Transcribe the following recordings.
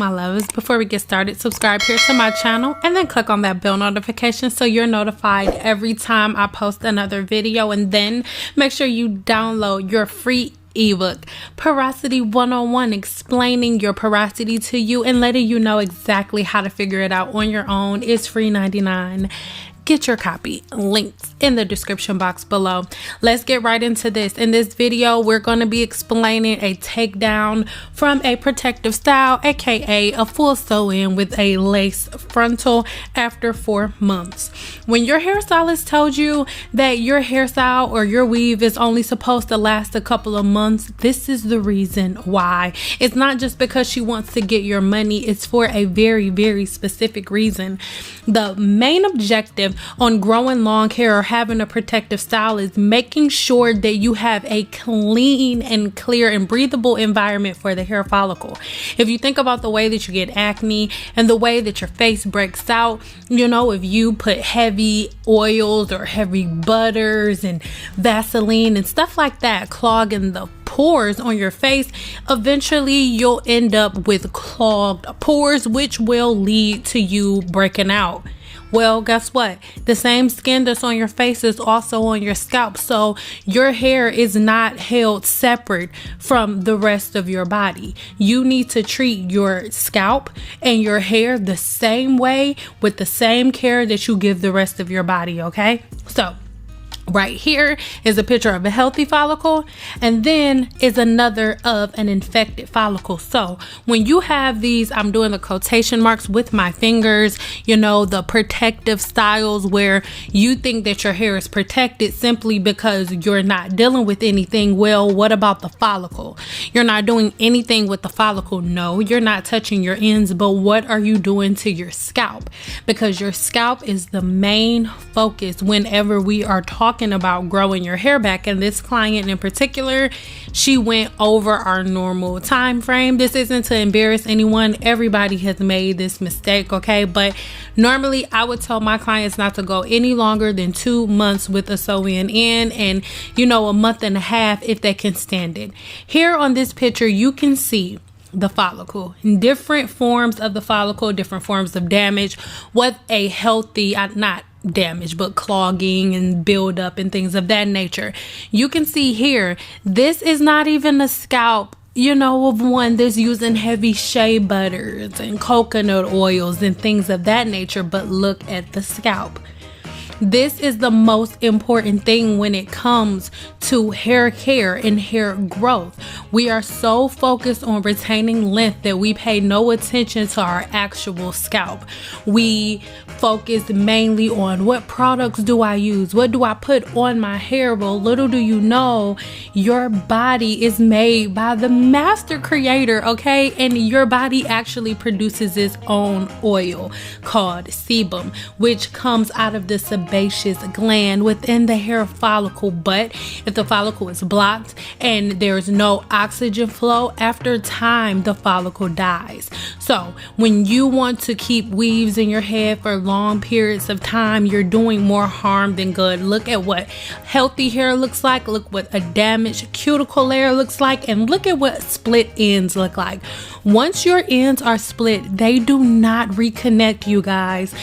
my loves. Before we get started, subscribe here to my channel and then click on that bell notification so you're notified every time I post another video. And then make sure you download your free ebook, Porosity 101, explaining your porosity to you and letting you know exactly how to figure it out on your own. It's free 99. Get your copy, links in the description box below. Let's get right into this. In this video, we're going to be explaining a takedown from a protective style, aka a full sew-in with a lace frontal after 4 months. When your hairstylist told you that your hairstyle or your weave is only supposed to last a couple of months, this is the reason why. It's not just because she wants to get your money. It's for a very, very specific reason. The main objective on growing long hair or having a protective style is making sure that you have a clean and clear and breathable environment for the hair follicle. If you think about the way that you get acne and the way that your face breaks out, you know, if you put heavy oils or heavy butters and Vaseline and stuff like that clogging the pores on your face, eventually you'll end up with clogged pores, which will lead to you breaking out. Well, guess what? The same skin that's on your face is also on your scalp. So your hair is not held separate from the rest of your body. You need to treat your scalp and your hair the same way with the same care that you give the rest of your body, okay? So right here is a picture of a healthy follicle, and then is another of an infected follicle. So when you have these, I'm doing the quotation marks with my fingers, you know, the protective styles where you think that your hair is protected simply because you're not dealing with anything. Well, what about the follicle? You're not doing anything with the follicle. No, you're not touching your ends, but what are you doing to your scalp? Because your scalp is the main focus whenever we are talking about growing your hair back. And this client in particular, she went over our normal time frame. This isn't to embarrass anyone. Everybody has made this mistake, okay? But normally I would tell my clients not to go any longer than 2 months with a sew-in and you know, a month and a half if they can stand it. Here on this picture, you can see the follicle, different forms of the follicle, different forms of damage, what a healthy, not damage, but clogging and buildup and things of that nature. You can see here, this is not even a scalp, you know, of one that's using heavy shea butters and coconut oils and things of that nature, but look at the scalp. This is the most important thing when it comes to hair care and hair growth. We are so focused on retaining length that we pay no attention to our actual scalp. We focus mainly on what products do I use? What do I put on my hair? Well, little do you know, your body is made by the master creator, okay? And your body actually produces its own oil called sebum, which comes out of the sebaceous gland within the hair follicle. But if the follicle is blocked and there's no oxygen flow, after time the follicle dies. So when you want to keep weaves in your head for long periods of time, you're doing more harm than good. Look at what healthy hair looks like, look what a damaged cuticle layer looks like, and look at what split ends look like. Once your ends are split, they do not reconnect, you guys.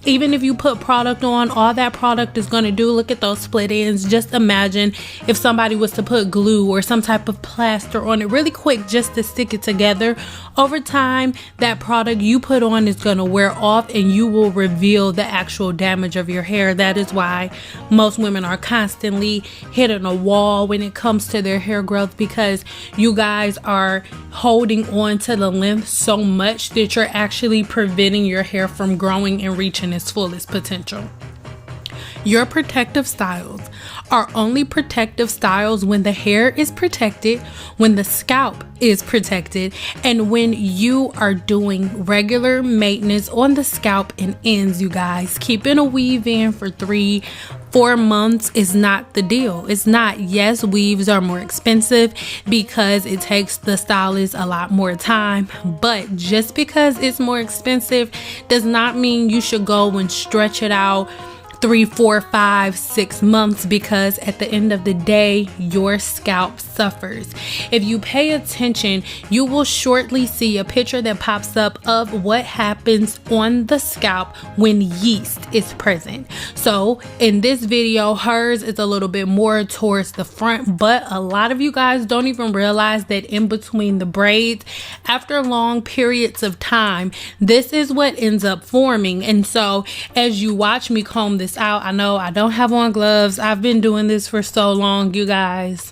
Even if you put product on, all that product is going to do, look at those split ends. Just imagine if somebody was to put glue or some type of plaster on it really quick just to stick it together. Over time, that product you put on is going to wear off and you will reveal the actual damage of your hair. That is why most women are constantly hitting a wall when it comes to their hair growth, because you guys are holding on to the length so much that you're actually preventing your hair from growing and reaching its fullest potential. Your protective styles are only protective styles when the hair is protected, when the scalp is protected, and when you are doing regular maintenance on the scalp and ends, you guys. Keeping a weave in for 3-4 months is not the deal. It's not. Yes, weaves are more expensive because it takes the stylist a lot more time, but just because it's more expensive does not mean you should go and stretch it out 3, 4, 5, 6 months, because at the end of the day, your scalp suffers. If you pay attention, you will shortly see a picture that pops up of what happens on the scalp when yeast is present. So in this video, hers is a little bit more towards the front, but a lot of you guys don't even realize that in between the braids, after long periods of time, this is what ends up forming. And so as you watch me comb this out, I know I don't have on gloves. I've been doing this for so long, you guys,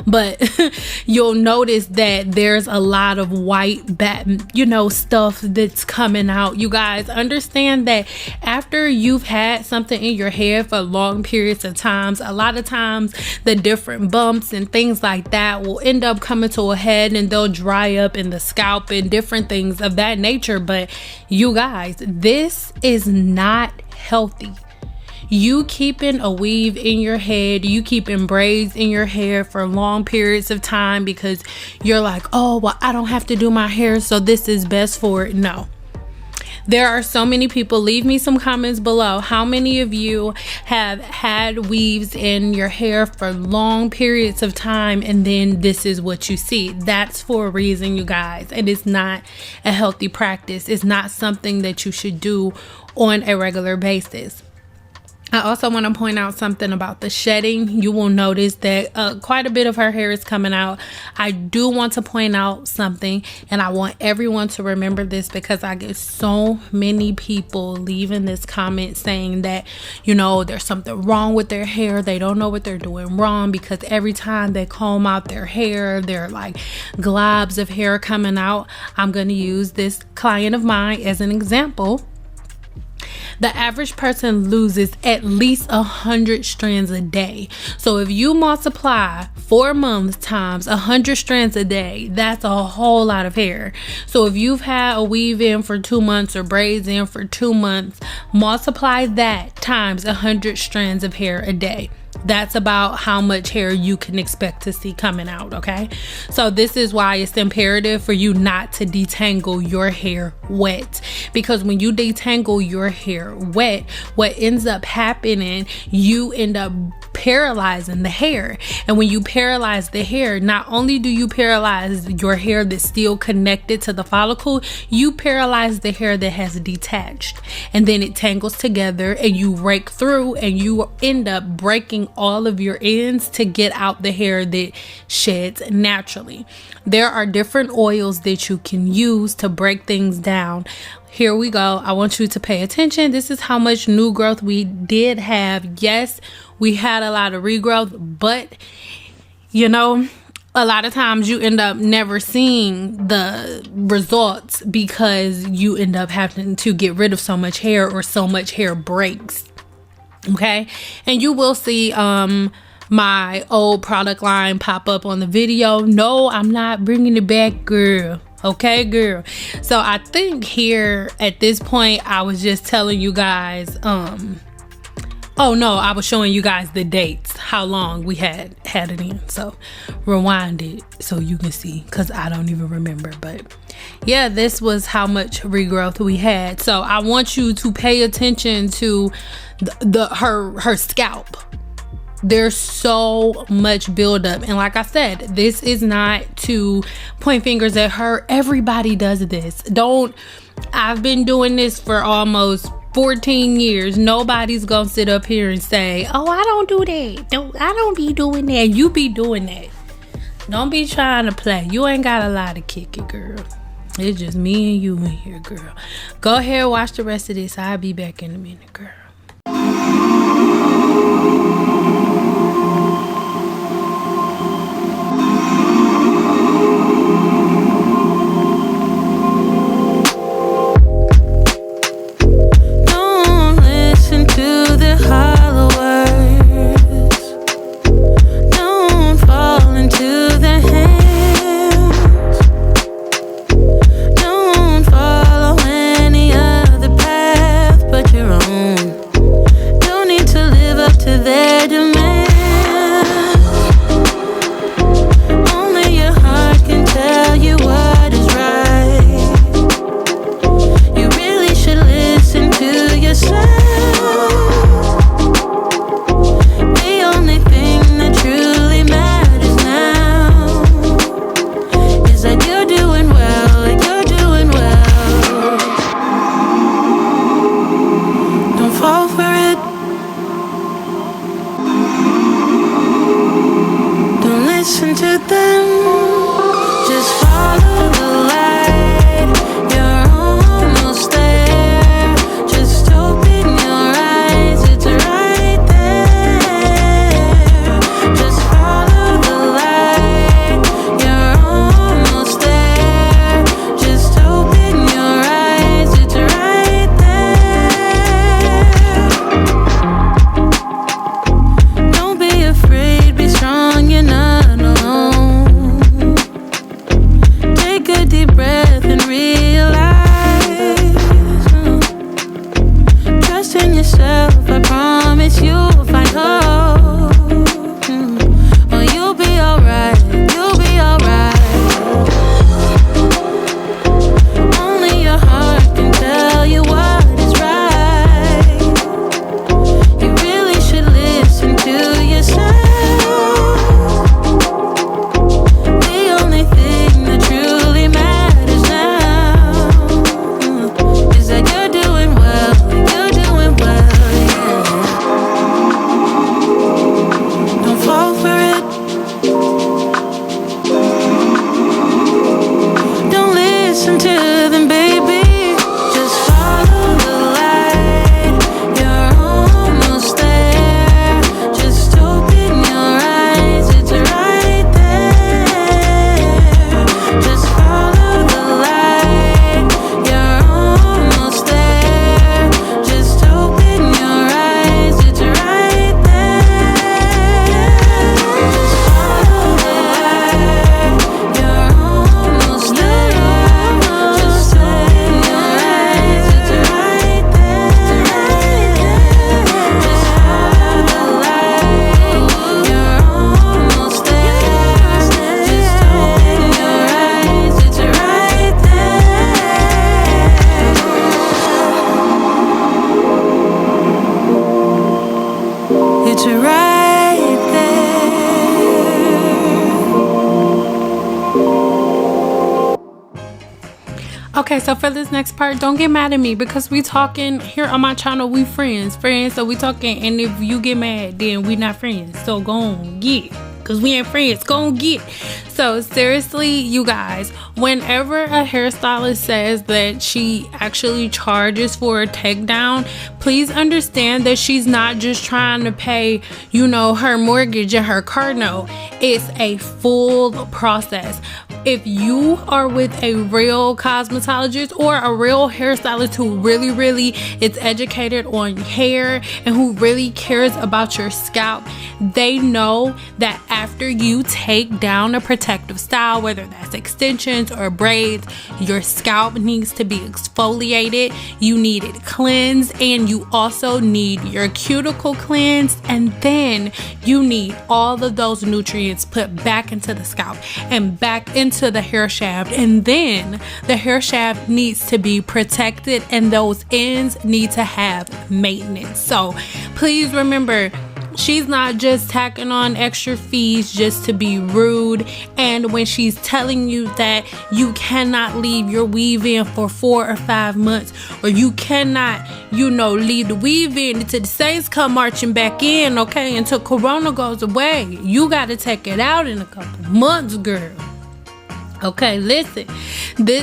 but you'll notice that there's a lot of white stuff that's coming out. You guys understand that after you've had something in your hair for long periods of times, a lot of times the different bumps and things like that will end up coming to a head, and they'll dry up in the scalp and different things of that nature. But you guys, this is not healthy. You keeping a weave in your head, you keeping braids in your hair for long periods of time because you're like, oh, well, I don't have to do my hair, so this is best for it. No. There are so many people. Leave me some comments below. How many of you have had weaves in your hair for long periods of time, and then this is what you see? That's for a reason, you guys. It is not a healthy practice. It's not something that you should do on a regular basis. I also want to point out something about the shedding. You will notice that quite a bit of her hair is coming out. I do want to point out something, and I want everyone to remember this, because I get so many people leaving this comment saying that, there's something wrong with their hair. They don't know what they're doing wrong, because every time they comb out their hair, they're like globs of hair coming out. I'm going to use this client of mine as an example. The average person loses at least 100 strands a day. So if you multiply 4 months times 100 strands a day, that's a whole lot of hair. So if you've had a weave in for 2 months or braids in for 2 months, multiply that times 100 strands of hair a day. That's about how much hair you can expect to see coming out, okay? So this is why it's imperative for you not to detangle your hair wet, because when you detangle your hair wet, what ends up happening, you end up paralyzing the hair. And when you paralyze the hair, not only do you paralyze your hair that's still connected to the follicle, you paralyze the hair that has detached, and then it tangles together and you rake through, and you end up breaking all of your ends to get out the hair that sheds naturally. There are different oils that you can use to break things down. Here we go. I want you to pay attention. This is how much new growth we did have. Yes, we had a lot of regrowth, but a lot of times you end up never seeing the results because you end up having to get rid of so much hair, or so much hair breaks. Okay, and you will see my old product line pop up on the video. No, I'm not bringing it back, girl. Okay, girl. So I think here at this point, I was just telling you guys, oh no, I was showing you guys the dates, how long we had it in. So rewind it so you can see, because I don't even remember. But yeah, this was how much regrowth we had. So I want you to pay attention to her scalp. There's so much buildup, and like I said, this is not to point fingers at her. Everybody does this. I've been doing this for almost 14 years. Nobody's gonna sit up here and say, oh, I don't do that. I don't be doing that. You be doing that. Don't be trying to play. You ain't got a lot to kick it, girl. It's just me and you in here, girl. Go ahead, watch the rest of this. I'll be back in a minute, girl. Don't need right there. Okay, so for this next part, don't get mad at me because we talking here on my channel. We friends, so we talking, and if you get mad, then we not friends. So go on, get, because we ain't friends. Go on, get. So seriously, you guys, whenever a hairstylist says that she actually charges for a takedown, please understand that she's not just trying to pay, you know, her mortgage and her car note. It's a full process. If you are with a real cosmetologist or a real hairstylist who really is educated on hair and who really cares about your scalp, they know that after you take down a protective style, whether that's extensions or braids, your scalp needs to be exfoliated, you need it cleansed, and you also need your cuticle cleansed, and then you need all of those nutrients put back into the scalp and back into the hair shaft, and then the hair shaft needs to be protected and those ends need to have maintenance. So please remember, she's not just tacking on extra fees just to be rude. And when she's telling you that you cannot leave your weave in for 4 or 5 months, or you cannot, you know, leave the weave in until the Saints come marching back in, okay, until Corona goes away, you got to take it out in a couple months, girl. Okay, listen,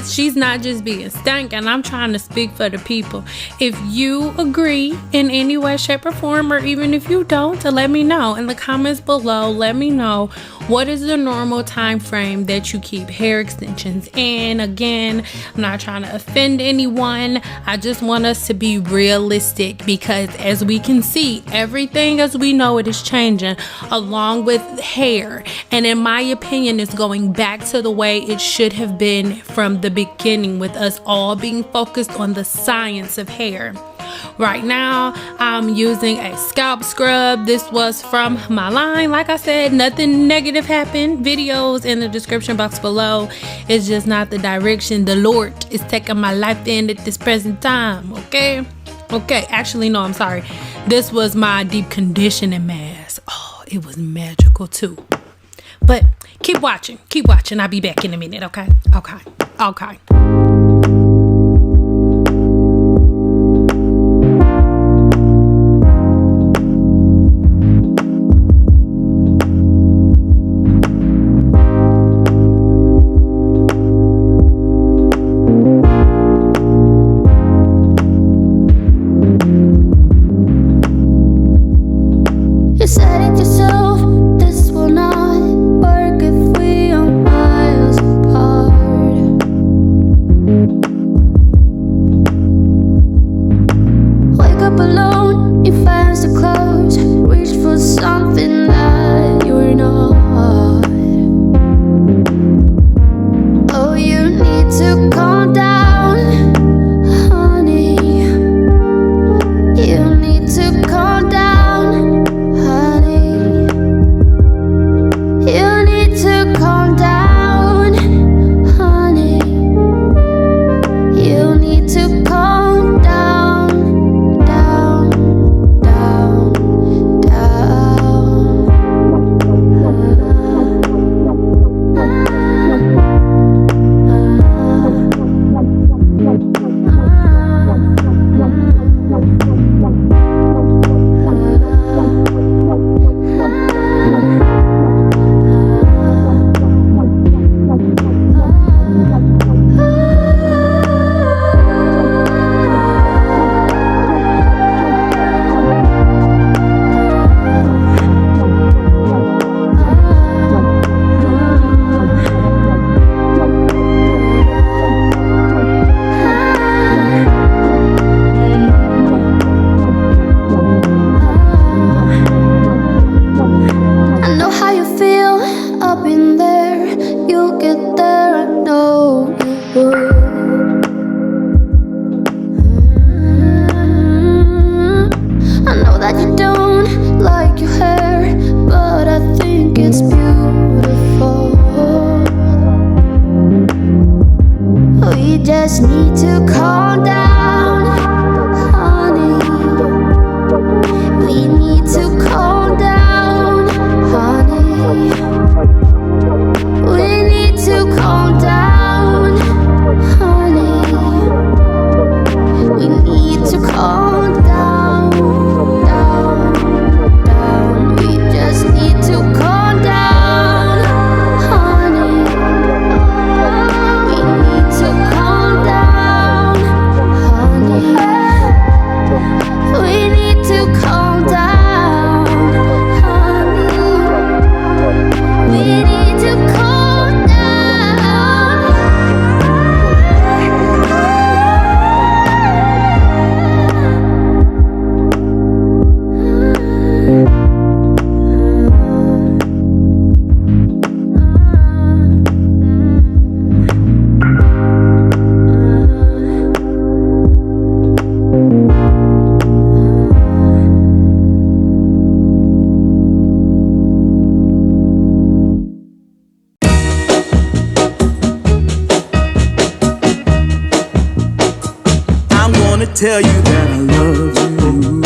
she's not just being stank, and I'm trying to speak for the people. If you agree in any way, shape, or form, or even if you don't, let me know in the comments below. Let me know, what is the normal time frame that you keep hair extensions in? Again, I'm not trying to offend anyone. I just want us to be realistic, because as we can see, everything as we know it is changing along with hair, and in my opinion, it's going back to the way it should have been from the beginning, with us all being focused on the science of hair. Right now, I'm using a scalp scrub. This was from my line. Like I said, nothing negative happened. Videos in the description box below. It's just not the direction the Lord is taking my life in at this present time. Okay, actually no, I'm sorry, this was my deep conditioning mask. Oh, it was magical too. But keep watching. I'll be back in a minute. Okay. You said it yourself, this will not work if we are miles apart. Wake up alone, your plans to close, reach for something that you're not. Oh, you need to calm down, honey. You need to calm down. tell you that I love you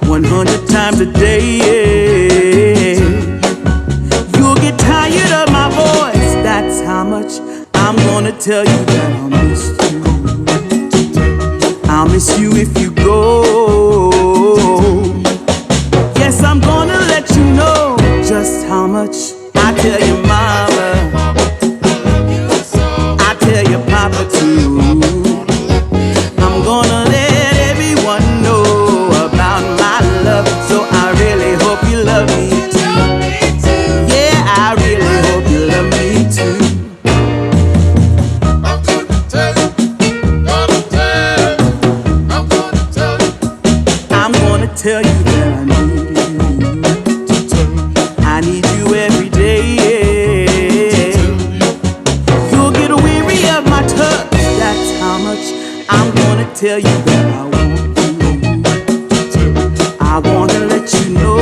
100 times a day. You'll get tired of my voice, that's how much I'm gonna tell you that I'll miss you. I'll miss you if you go. Yes, I'm gonna let you know just how much I tell your mama, I tell your papa too. I'm gonna let everyone know about my love, so I really hope you love me too. Yeah, I really hope you love me too. I'm gonna tell you that I need you. I need you every day. You'll get weary of my touch, that's how much I'm gonna tell you that I want you. I wanna let you know,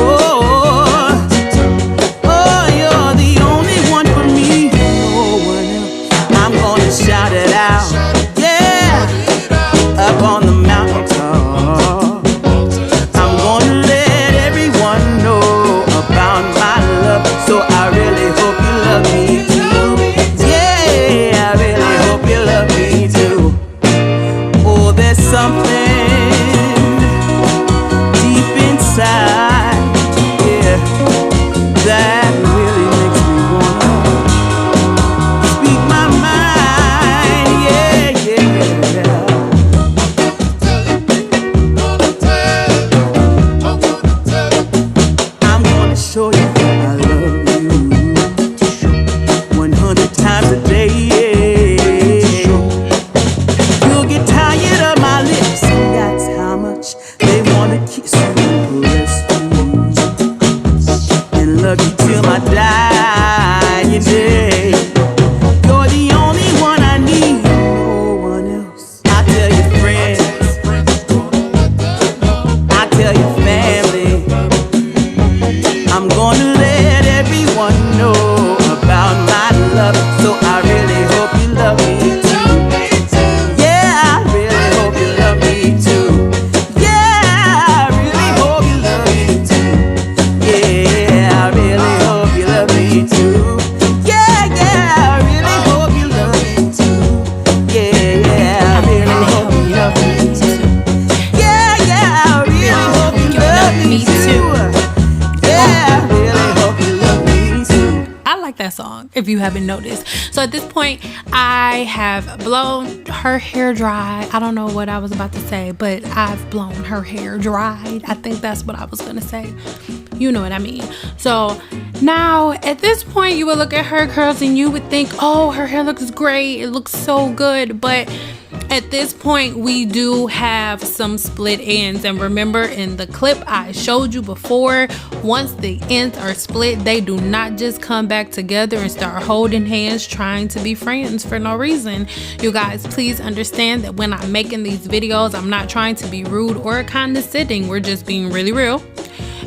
oh, you're the only one for me, no one else. I'm gonna shout it out, yeah, up on the mountaintop. I'm gonna let everyone know about my love, so I really hope you love me too. Yeah, I really hope you love me too. Oh, there's something deep inside, yeah, that really makes me wanna speak my mind, yeah, yeah. I'm gonna show you that I love you 100 times a day. You'll get tired of my lips, that's how much they wanna kiss you and caress you and love you till my dying day. You're the only one I need, no one else. I tell your friends, I tell your family, I'm gonna let everyone know about my love, so I really hope you love me too. Yeah, I really hope you love me too. Yeah, I really hope you love me too. Yeah, I really hope you love me too. Yeah, I really hope you love me too. Yeah, I really hope you love me too. Yeah, I really hope you love me too. Yeah, I really hope you love me too. I like that song, if you haven't noticed. So at this point, I have blown her hair dry. I don't know what I was about to say, but I've blown her hair dried. I think that's what I was going to say. You know what I mean. So now at this point, you would look at her curls and you would think, oh, her hair looks great. It looks so good. But at this point, we do have some split ends. And remember in the clip I showed you before, once the ends are split, they do not just come back together and start holding hands trying to be friends for no reason. You guys, please understand that when I'm making these videos, I'm not trying to be rude or condescending. We're just being really real.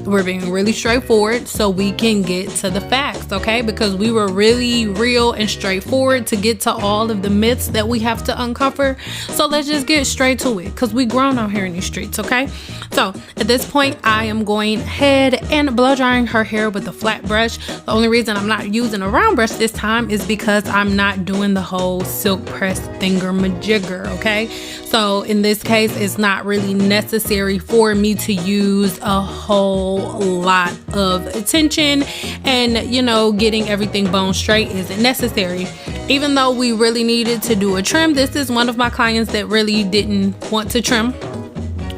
We're being really straightforward so we can get to the facts, okay? Because we were really real and straightforward to get to all of the myths that we have to uncover. So let's just get straight to it because we grown out here in these streets, okay? So at this point, I am going ahead and blow drying her hair with a flat brush. The only reason I'm not using a round brush this time is because I'm not doing the whole silk press thingamajigger, okay? So in this case, it's not really necessary for me to use a whole lot of attention, and you know, getting everything bone straight isn't necessary. Even though we really needed to do a trim, this is one of my clients that really didn't want to trim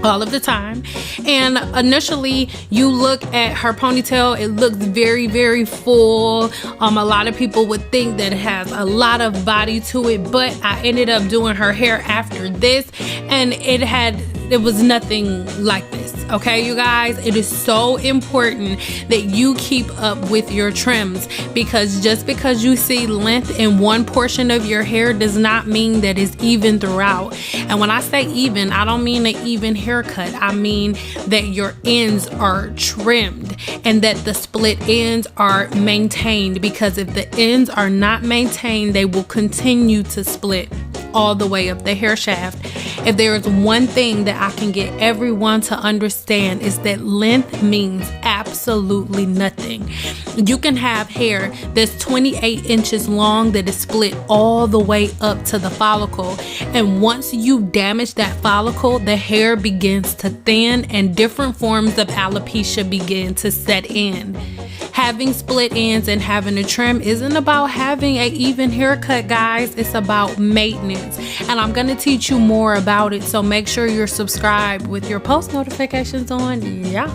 all of the time. And initially you look at her ponytail, it looks very, very full. A lot of people would think that it has a lot of body to it, but I ended up doing her hair after this and it was nothing like this. Okay, you guys, it is so important that you keep up with your trims, because just because you see length in one portion of your hair does not mean that it's even throughout. And when I say even, I don't mean an even haircut. I mean that your ends are trimmed and that the split ends are maintained, because if the ends are not maintained, they will continue to split all the way up the hair shaft. If there is one thing that I can get everyone to understand, is that length means absolutely nothing. You can have hair that's 28 inches long that is split all the way up to the follicle, and once you damage that follicle, the hair begins to thin and different forms of alopecia begin to set in. Having split ends and having a trim isn't about having an even haircut, guys. It's about maintenance, and I'm going to teach you more about it, so make sure you're subscribed with your post notifications on. Yeah.